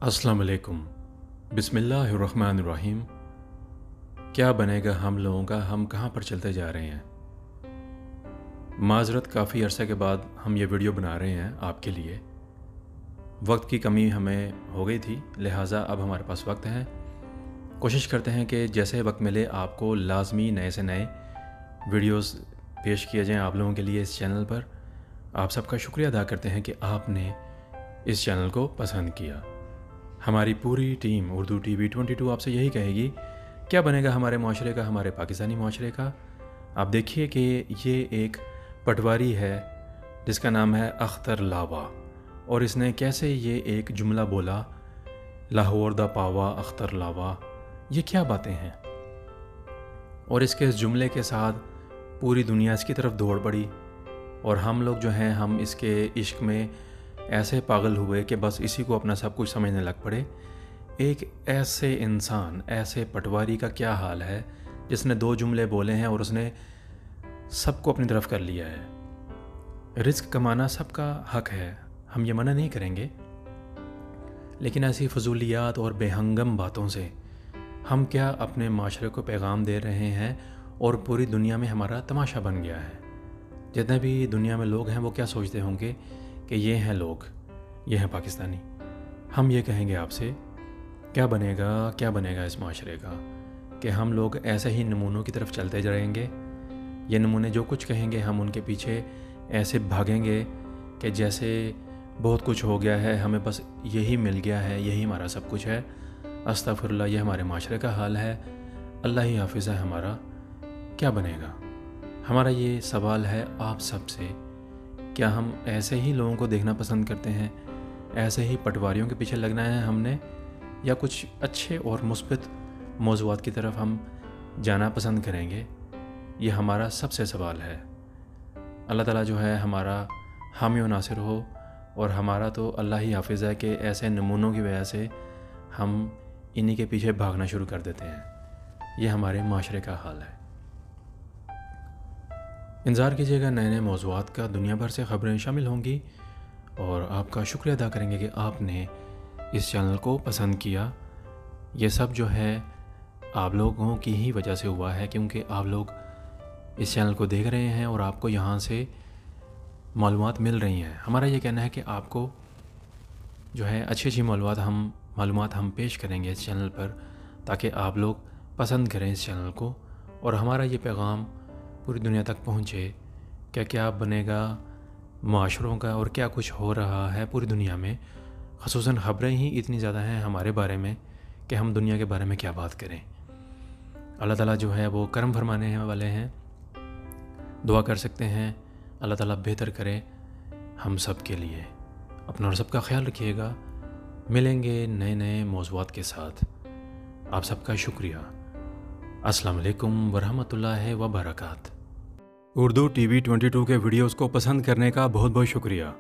अस्सलाम वालेकुम, बिस्मिल्लाहिर्रहमानिर्रहीम। क्या बनेगा हम लोगों का, हम कहाँ पर चलते जा रहे हैं। माज़रत, काफ़ी अरसे के बाद हम ये वीडियो बना रहे हैं आपके लिए। वक्त की कमी हमें हो गई थी, लिहाजा अब हमारे पास वक्त है। कोशिश करते हैं कि जैसे वक्त मिले आपको लाजमी नए से नए वीडियोस पेश किए जाएं आप लोगों के लिए इस चैनल पर। आप सबका शुक्रिया अदा करते हैं कि आपने इस चैनल को पसंद किया। हमारी पूरी टीम उर्दू टीवी 22 आपसे यही कहेगी, क्या बनेगा हमारे माशरे का, हमारे पाकिस्तानी माशरे का। आप देखिए कि ये एक पटवारी है जिसका नाम है अख्तर लावा, और इसने कैसे ये एक जुमला बोला, लाहौर दा पावा अख्तर लावा। ये क्या बातें हैं। और इसके इस जुमले के साथ पूरी दुनिया इसकी तरफ दौड़ पड़ी, और हम लोग जो हैं हम इसके इश्क में ऐसे पागल हुए कि बस इसी को अपना सब कुछ समझने लग पड़े। एक ऐसे इंसान, ऐसे पटवारी का क्या हाल है जिसने दो जुमले बोले हैं और उसने सबको अपनी तरफ कर लिया है। रिस्क कमाना सबका हक है, हम ये मना नहीं करेंगे, लेकिन ऐसी फजूलियात और बेहंगम बातों से हम क्या अपने माशरे को पैगाम दे रहे हैं, और पूरी दुनिया में हमारा तमाशा बन गया है। जितने भी दुनिया में लोग हैं वो क्या सोचते होंगे कि ये हैं लोग, ये हैं पाकिस्तानी। हम ये कहेंगे आपसे, क्या बनेगा इस माशरे का, कि हम लोग ऐसे ही नमूनों की तरफ चलते जाएंगे। ये नमूने जो कुछ कहेंगे हम उनके पीछे ऐसे भागेंगे कि जैसे बहुत कुछ हो गया है, हमें बस यही मिल गया है, यही हमारा सब कुछ है। अस्तगफिरुल्लाह, ये हमारे माशरे का हाल है। अल्लाह ही हाफिज़ है हमारा। क्या बनेगा। हमारा ये सवाल है आप सब से, क्या हम ऐसे ही लोगों को देखना पसंद करते हैं, ऐसे ही पटवारियों के पीछे लगना है हमने, या कुछ अच्छे और मुस्बित मौज़ूआत की तरफ हम जाना पसंद करेंगे। ये हमारा सबसे सवाल है। अल्लाह ताला जो है हमारा हामी व नासिर हो, और हमारा तो अल्लाह ही हाफिज़ है कि ऐसे नमूनों की वजह से हम इन्हीं के पीछे भागना शुरू कर देते हैं। ये हमारे माशरे का हाल है। इंतज़ार कीजिएगा नए नए मौज़ूआत का, दुनिया भर से खबरें शामिल होंगी, और आपका शुक्रिया अदा करेंगे कि आपने इस चैनल को पसंद किया। ये सब जो है आप लोगों की ही वजह से हुआ है, क्योंकि आप लोग इस चैनल को देख रहे हैं और आपको यहाँ से मालूमात मिल रही हैं। हमारा ये कहना है कि आपको जो है अच्छी मालूमात हम पेश करेंगे इस चैनल पर, ताकि आप लोग पसंद करें इस चैनल को, और हमारा ये पैगाम पूरी दुनिया तक पहुँचे क्या बनेगा माशरों का, और क्या कुछ हो रहा है पूरी दुनिया में। ख़ुसूसन ख़बरें ही इतनी ज़्यादा हैं हमारे बारे में कि हम दुनिया के बारे में क्या बात करें। अल्लाह ताला जो है वो करम फरमाने वाले हैं। दुआ कर सकते हैं, अल्लाह ताला बेहतर करे हम सब के लिए। अपना और सबका ख्याल रखिएगा। मिलेंगे नए नए मौज़ूआत के साथ। आप सबका शुक्रिया। अस्सलाम वालेकुम वरहमतुल्लाहि व बरकात। उर्दू टीवी 22 के वीडियोस को पसंद करने का बहुत बहुत शुक्रिया।